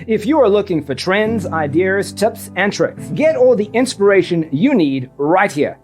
If you are looking for trends, ideas, tips, and tricks, get all the inspiration you need right here.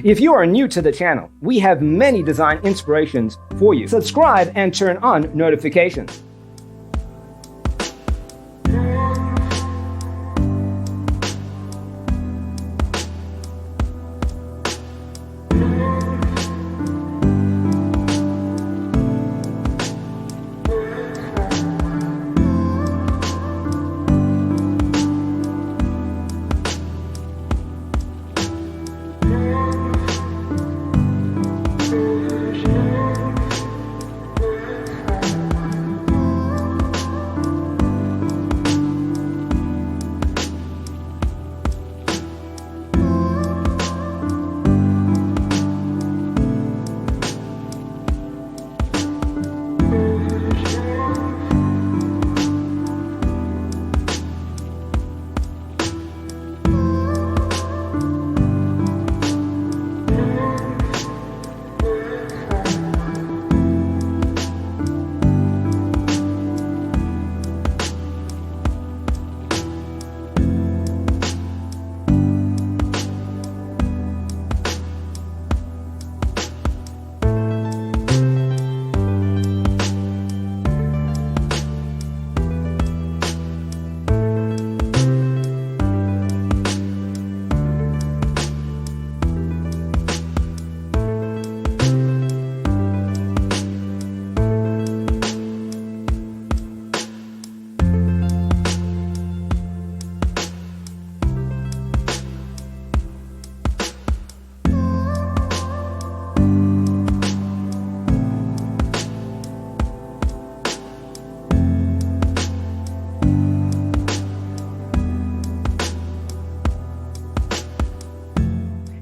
If you are new to the channel, we have many design inspirations for you. Subscribe and turn on notifications.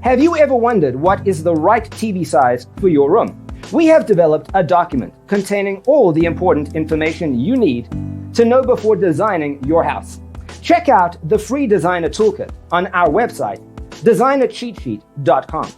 Have you ever wondered what is the right TV size for your room? We have developed a document containing all the important information you need to know before designing your house. Check out the free designer toolkit on our website, designercheatsheet.com.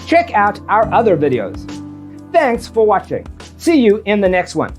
check out our other videos. Thanks for watching. See you in the next one.